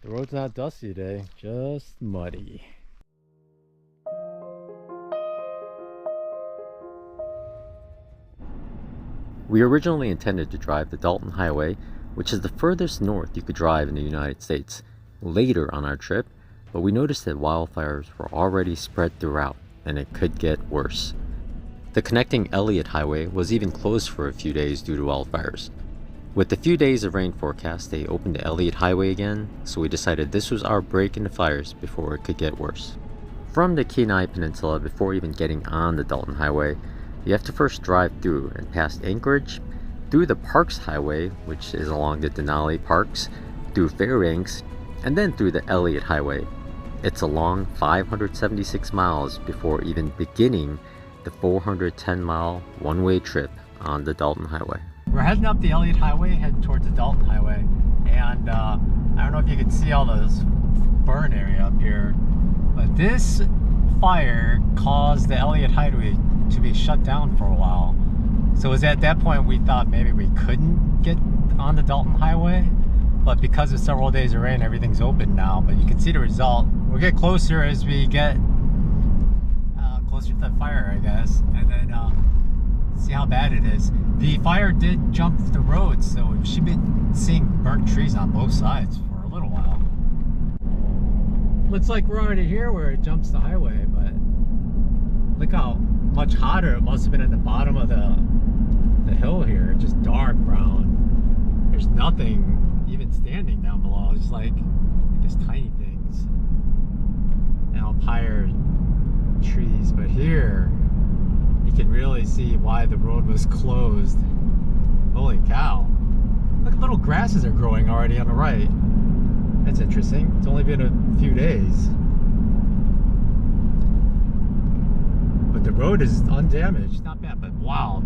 The road's not dusty today, just muddy. We originally intended to drive the Dalton Highway, which is the furthest north you could drive in the United States, later on our trip, but we noticed that wildfires were already spread throughout and it could get worse. The connecting Elliott Highway was even closed for a few days due to wildfires. With a few days of rain forecast, they opened the Elliott Highway again, so we decided this was our break in the fires before it could get worse. From the Kenai Peninsula, before even getting on the Dalton Highway, you have to first drive through and past Anchorage, through the Parks Highway, which is along the Denali Parks, through Fairbanks, and then through the Elliott Highway. It's a long 576 miles before even beginning the 410-mile one-way trip on the Dalton Highway. We're heading up the Elliott Highway, heading towards the Dalton Highway, and I don't know if you can see all those burn area up here, but this fire caused the Elliott Highway to be shut down for a while. So it was at that point we thought maybe we couldn't get on the Dalton Highway, but because of several days of rain, everything's open now. But you can see the result. We'll get closer as we get closer to the fire, I guess, and then see how bad it is. The fire did jump the road, so we should be seeing burnt trees on both sides for a little while. Looks like we're already here where it jumps the highway, but look how much hotter it must have been at the bottom of the hill here. Just dark brown. There's nothing even standing down below. It's like just tiny things and up higher trees. But here you can really see why the road was closed. Holy cow. Look, little grasses are growing already on the right. That's interesting. It's only been a few days. But the road is undamaged. Not bad, but wow,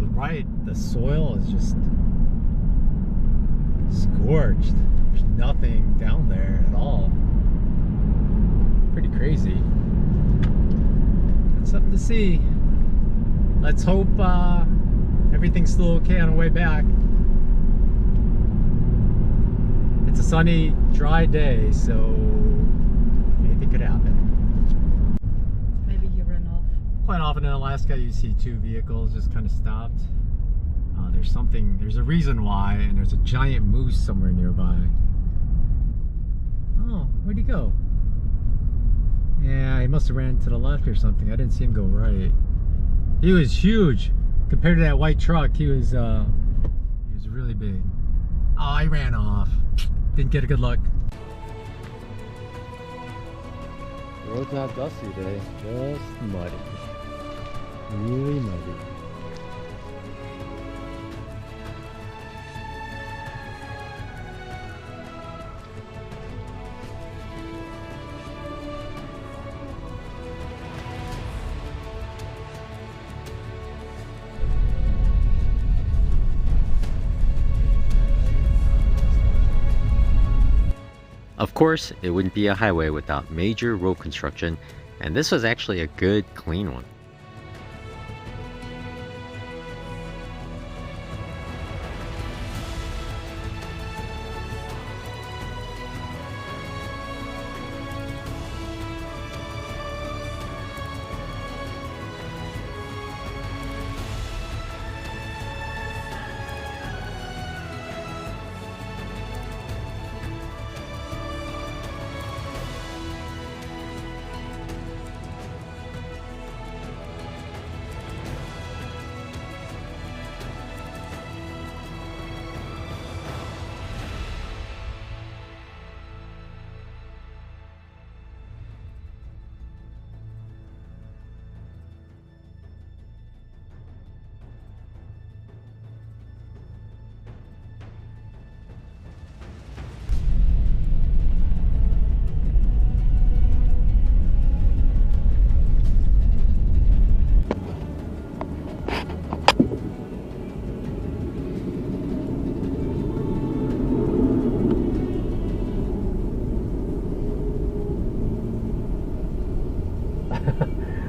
the soil is just scorched. There's nothing down there at all. Pretty crazy. That's something to see. Let's hope everything's still okay on the way back. It's a sunny, dry day, so anything could happen. Maybe he ran off. Quite often in Alaska you see two vehicles just kind of stopped. There's a reason why, and there's a giant moose somewhere nearby. Oh, where'd he go? Yeah, he must have ran to the left or something. I didn't see him go right. He was huge compared to that white truck. He was really big. Oh, he ran off. Didn't get a good look. The road's not dusty today, just muddy. Really muddy. Of course, it wouldn't be a highway without major road construction, and this was actually a good, clean one.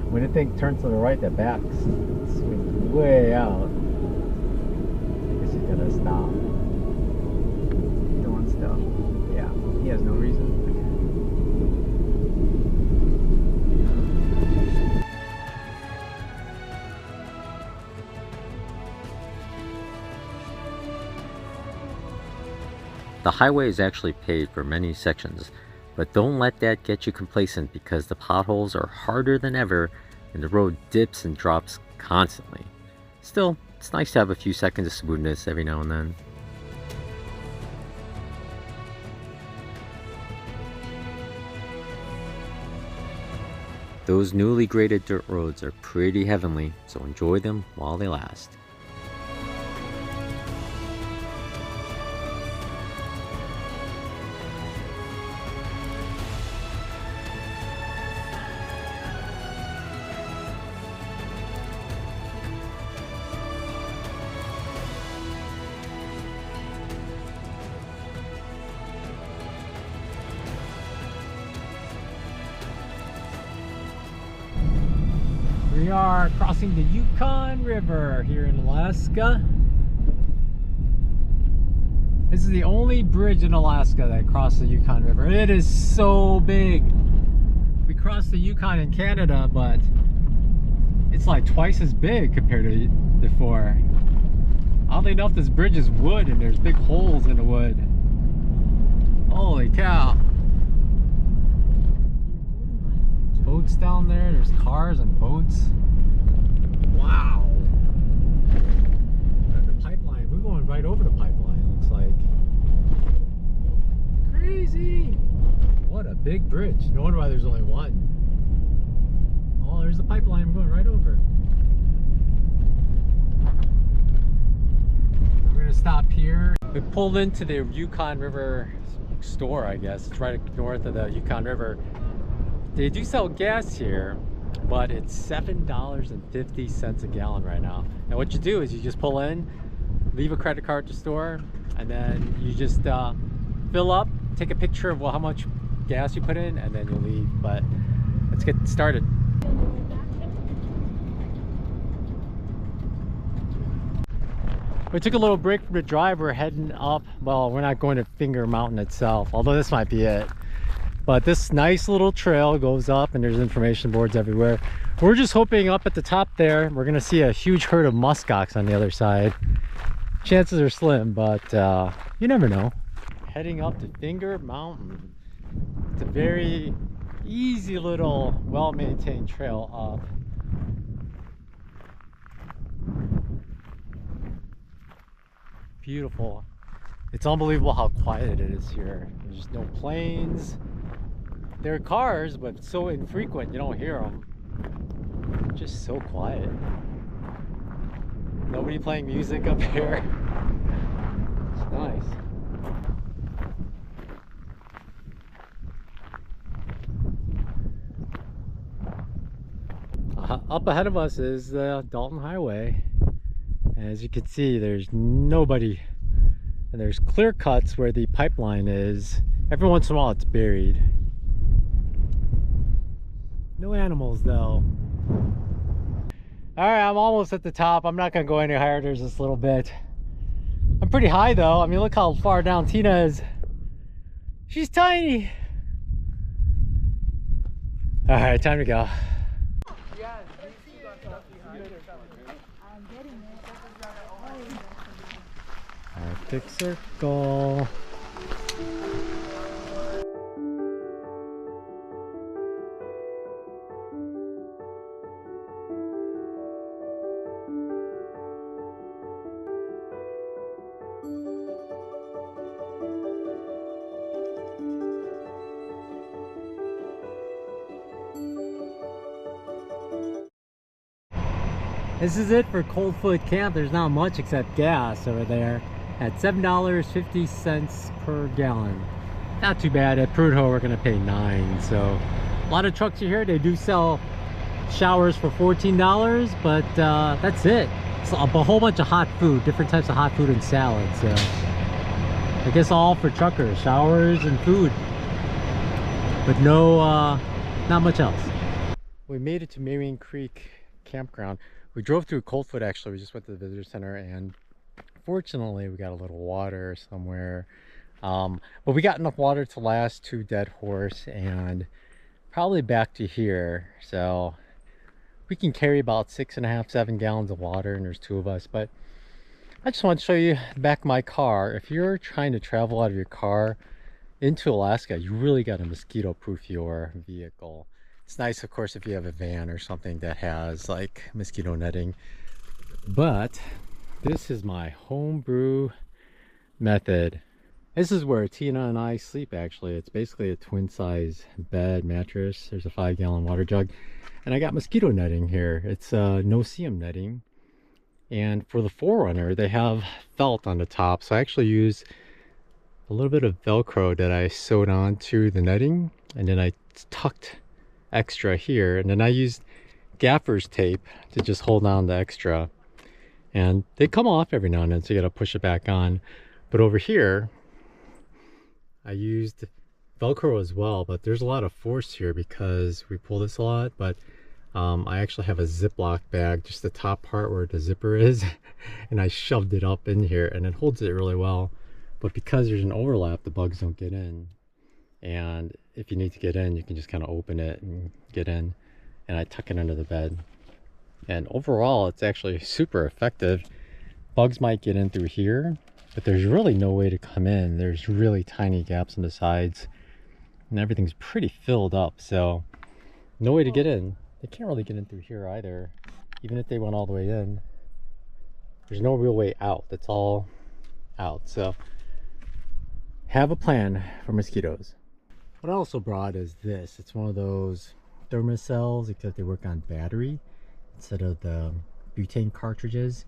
When the thing turns to the right, the back swings way out. I guess he's gonna stop doing stuff. Yeah, he has no reason. The highway is actually paved for many sections, but don't let that get you complacent because the potholes are harder than ever and the road dips and drops constantly. Still, it's nice to have a few seconds of smoothness every now and then. Those newly graded dirt roads are pretty heavenly, so enjoy them while they last. We are crossing the Yukon River here in Alaska. This is the only bridge in Alaska that crosses the Yukon River. It is so big. We crossed the Yukon in Canada, but it's like twice as big compared to before. Oddly enough, this bridge is wood and there's big holes in the wood. Holy cow. Boats down there, there's cars and boats. Wow. And the pipeline, we're going right over the pipeline, looks like. Crazy. What a big bridge. No wonder why there's only one. Oh, there's the pipeline, I'm going right over. We're gonna stop here. We pulled into the Yukon River store, I guess. It's right north of the Yukon River. They do sell gas here, but it's $7.50 a gallon right now. And what you do is you just pull in, leave a credit card at the store, and then you just fill up, take a picture of how much gas you put in, and then you leave. But let's get started. We took a little break from the drive. We're heading up. Well, we're not going to Finger Mountain itself, although this might be it. But this nice little trail goes up and there's information boards everywhere. We're just hoping up at the top there, we're gonna see a huge herd of muskox on the other side. Chances are slim, but you never know. Heading up to Finger Mountain. It's a very easy little, well-maintained trail up. Beautiful. It's unbelievable how quiet it is here. There's just no planes. There are cars, but it's so infrequent you don't hear them. Just so quiet. Nobody playing music up here. It's nice. Up ahead of us is the Dalton Highway. As you can see, there's nobody. And there's clear cuts where the pipeline is. Every once in a while it's buried. No animals though. Alright, I'm almost at the top. I'm not gonna go any higher. There's this little bit. I'm pretty high though. I mean, look how far down Tina is. She's tiny. Alright, time to go. Arctic Circle. This is it for Coldfoot Camp. There's not much except gas over there at $7.50 per gallon. Not too bad. At Prudhoe we're gonna pay $9. So a lot of trucks are here. They do sell showers for $14, but that's it. It's a whole bunch of hot food, different types of hot food and salads. So I guess all for truckers, showers and food, but no, not much else. We made it to Marion Creek Campground. We drove through Coldfoot actually. We just went to the visitor center and fortunately we got a little water somewhere. But we got enough water to last 2 dead horse and probably back to here. So we can carry about 6.5, 7 gallons of water and there's 2 of us. But I just want to show you the back of my car. If you're trying to travel out of your car into Alaska, you really got to mosquito proof your vehicle. It's nice, of course, if you have a van or something that has like mosquito netting. But this is my homebrew method. This is where Tina and I sleep actually. It's basically a twin size bed mattress. There's a 5-gallon water jug. And I got mosquito netting here. It's no-see-um netting. And for the Forerunner, they have felt on the top. So I actually use a little bit of Velcro that I sewed onto the netting. And then I tucked extra here. And then I used gaffer's tape to just hold on the extra. And they come off every now and then, so you gotta push it back on. But over here, I used Velcro as well, but there's a lot of force here because we pull this a lot. But I actually have a Ziploc bag, just the top part where the zipper is, and I shoved it up in here and it holds it really well. But because there's an overlap, the bugs don't get in. And if you need to get in, you can just kind of open it and get in. And I tuck it under the bed. And overall, it's actually super effective. Bugs might get in through here, but there's really no way to come in. There's really tiny gaps on the sides and everything's pretty filled up, so no way to get in. They can't really get in through here either. Even if they went all the way in, there's no real way out. That's all out. So have a plan for mosquitoes. What I also brought is this. It's one of those thermocells, except they work on battery instead of the butane cartridges,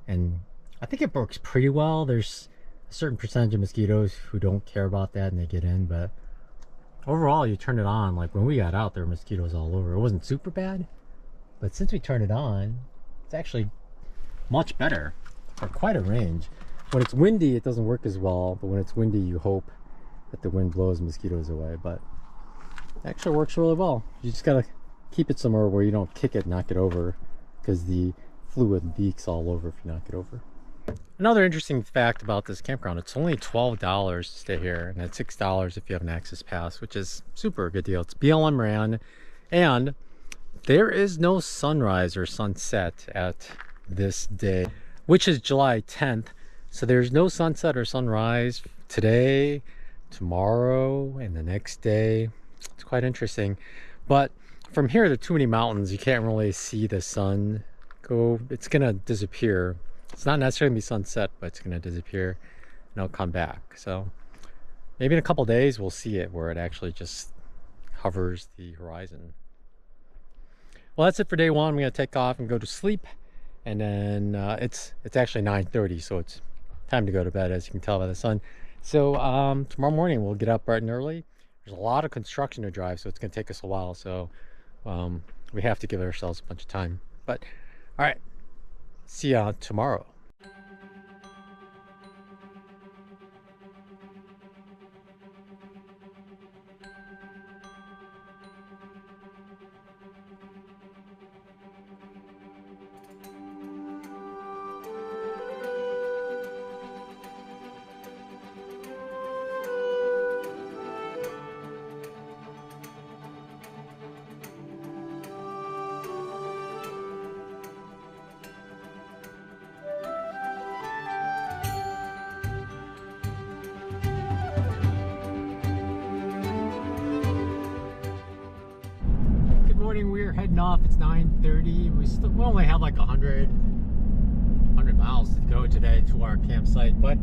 and I think it works pretty well. There's a certain percentage of mosquitoes who don't care about that and they get in, but overall you turn it on, like when we got out there were mosquitoes all over. It wasn't super bad, but since we turned it on, it's actually much better for quite a range. When it's windy it doesn't work as well, but when it's windy you hope that the wind blows mosquitoes away. But it actually works really well. You just gotta keep it somewhere where you don't kick it, knock it over, because the fluid leaks all over if you knock it over. Another interesting fact about this campground, it's only $12 to stay here, and it's $6 if you have an access pass, which is super good deal. It's BLM ran, and there is no sunrise or sunset at this day, which is July 10th. So there's no sunset or sunrise today, tomorrow, and the next day. It's quite interesting. But from here to too many mountains, you can't really see the sun go. It's gonna disappear. It's not necessarily gonna be sunset, but it's gonna disappear and it'll come back. So maybe in a couple days we'll see it where it actually just hovers the horizon. Well, that's it for day one. I'm gonna take off and go to sleep, and then it's actually 9:30, so it's time to go to bed, as you can tell by the sun. So tomorrow morning we'll get up bright and early. There's a lot of construction to drive, so it's gonna take us a while. So we have to give ourselves a bunch of time. But all right, see ya tomorrow. We're heading off. It's 9:30. We only have like 100 miles to go today to our campsite, but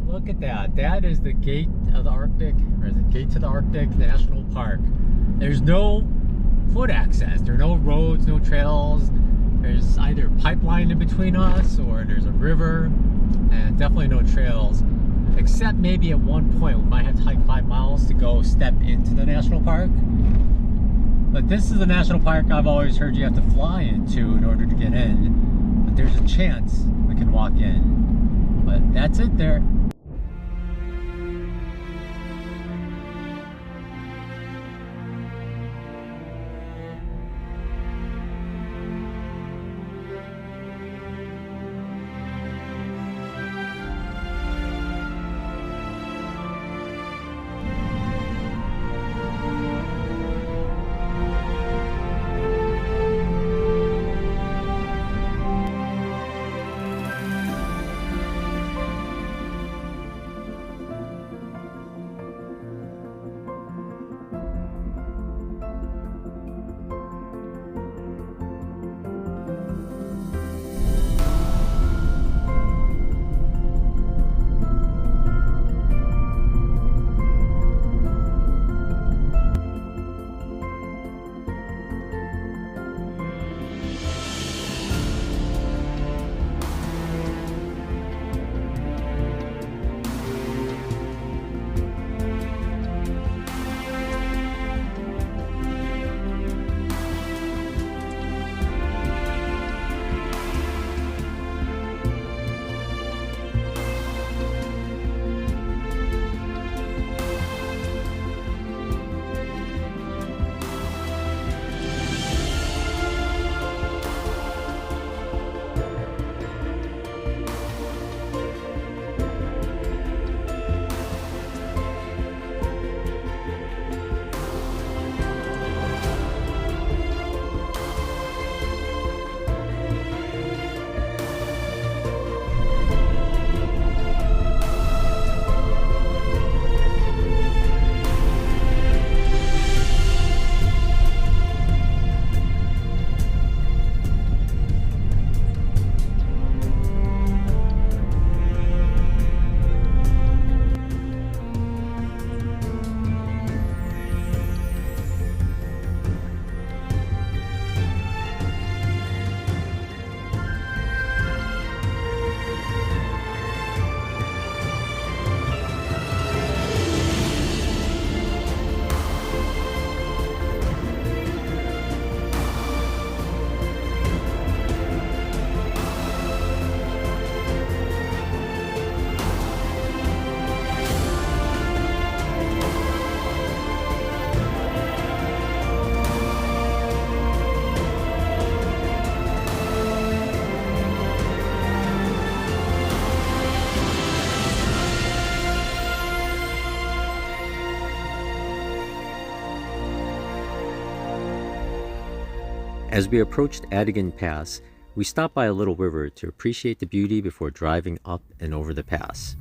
look at that. That is the gate of the Arctic, or is it Gate to the Arctic National Park. There's no foot access. There are no roads, no trails. There's either pipeline in between us or there's a river, and definitely no trails, except maybe at one point we might have to hike 5 miles to go step into the national park. But this is a national park I've always heard you have to fly into in order to get in. But there's a chance we can walk in. But that's it there. As we approached Adigan Pass, we stopped by a little river to appreciate the beauty before driving up and over the pass.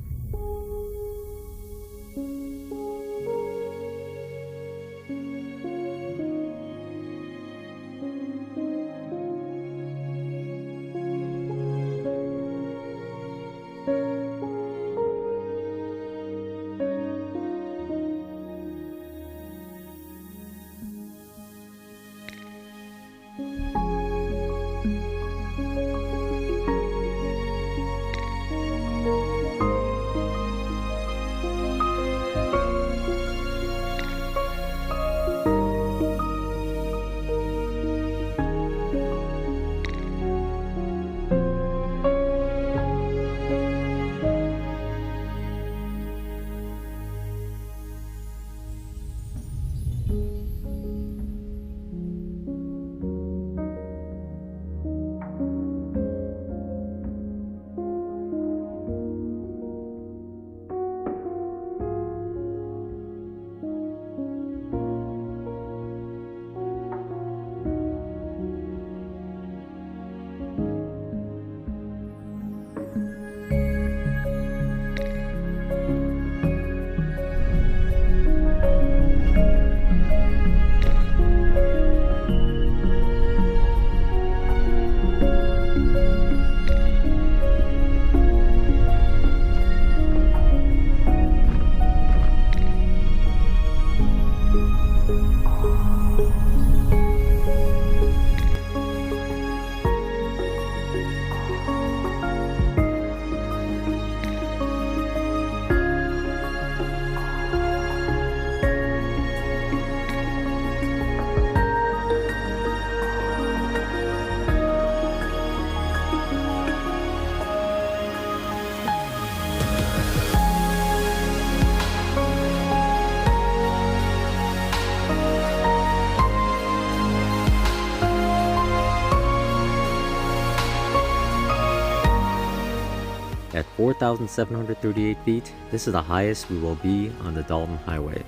At 4,738 feet, this is the highest we will be on the Dalton Highway.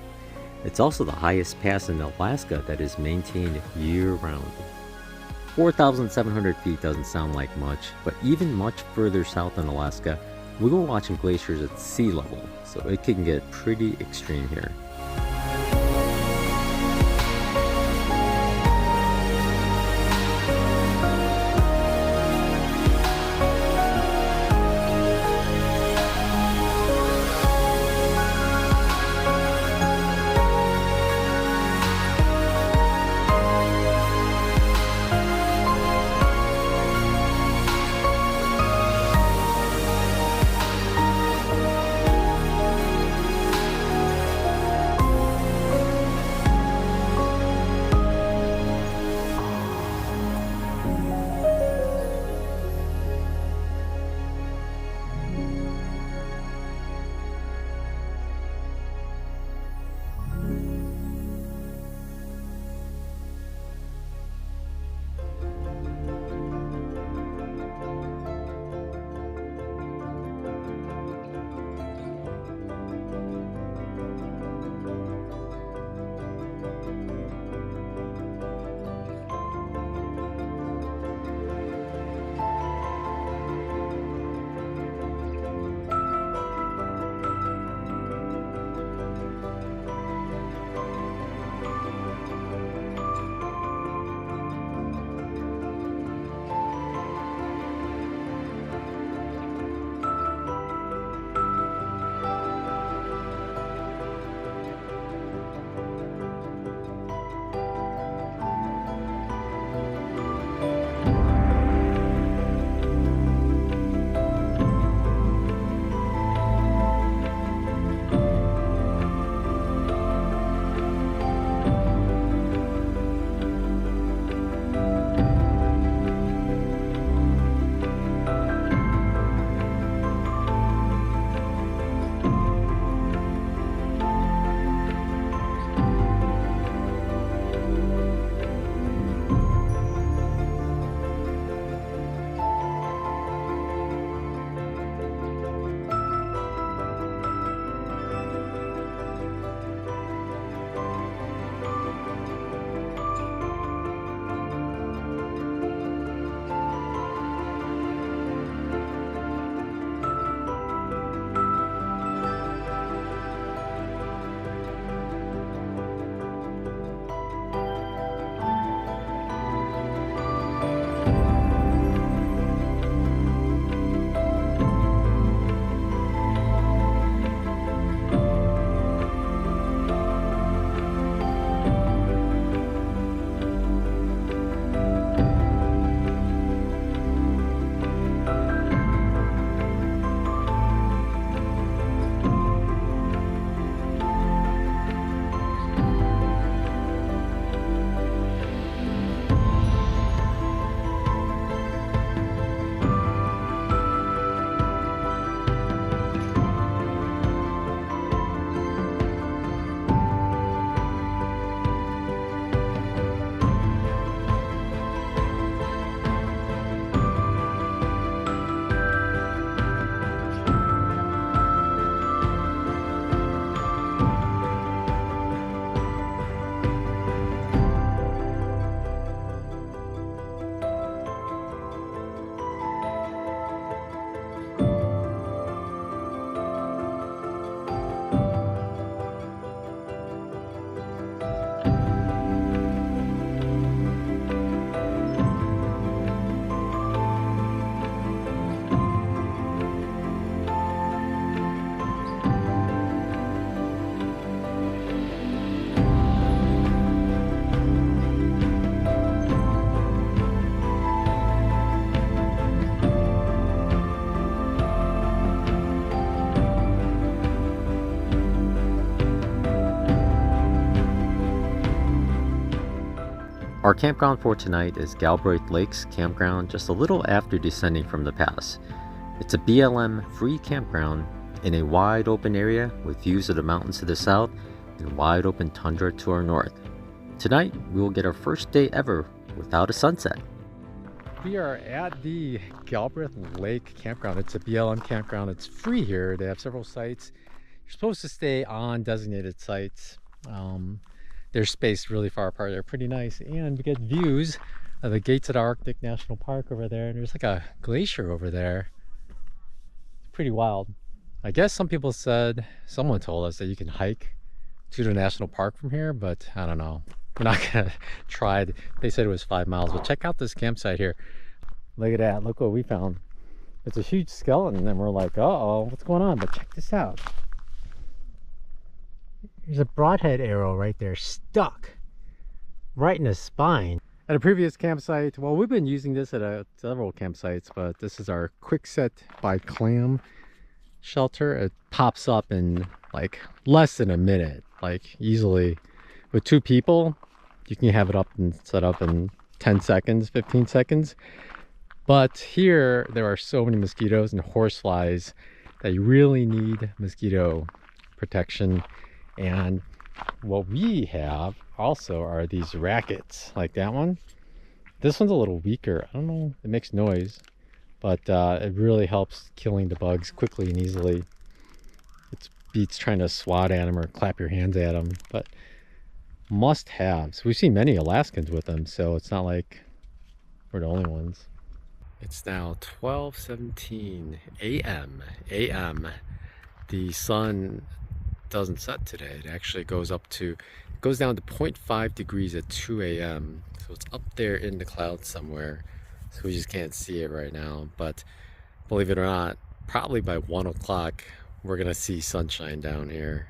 It's also the highest pass in Alaska that is maintained year-round. 4,700 feet doesn't sound like much, but even much further south in Alaska, we were watching glaciers at sea level, so it can get pretty extreme here. Our campground for tonight is Galbraith Lakes Campground, just a little after descending from the pass. It's a BLM free campground in a wide open area with views of the mountains to the south and wide open tundra to our north. Tonight, we will get our first day ever without a sunset. We are at the Galbraith Lake Campground. It's a BLM campground. It's free here. They have several sites. You're supposed to stay on designated sites. They're spaced really far apart. They're pretty nice, and we get views of the Gates of the Arctic National Park over there, and there's like a glacier over there. It's pretty wild. I guess someone told us that you can hike to the national park from here, but I don't know. We're not gonna try it. They said it was 5 miles, but check out this campsite here. Look at that. Look what we found. It's a huge skeleton, and we're like, uh-oh, what's going on? But check this out. There's a broadhead arrow right there, stuck right in the spine. At a previous campsite, well, we've been using this at several campsites, but this is our Quickset by Clam shelter. It pops up in like less than a minute, like easily. With 2 people, you can have it up and set up in 10 seconds, 15 seconds. But here, there are so many mosquitoes and horseflies that you really need mosquito protection. And what we have also are these rackets, like that one. This one's a little weaker. I don't know, it makes noise, but it really helps killing the bugs quickly and easily. It beats trying to swat at them or clap your hands at them, but must-haves. We've seen many Alaskans with them, so it's not like we're the only ones. It's now 12:17 a.m. The sun doesn't set today. It actually goes down to 0.5 degrees at 2 a.m. So it's up there in the clouds somewhere. So we just can't see it right now. But believe it or not, probably by 1 o'clock, we're gonna see sunshine down here.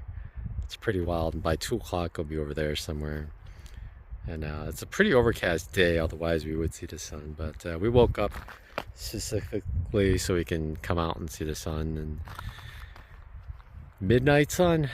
It's pretty wild. And by 2 o'clock, it'll be over there somewhere. And it's a pretty overcast day, otherwise we would see the sun. But we woke up specifically so we can come out and see the sun. And midnight sun,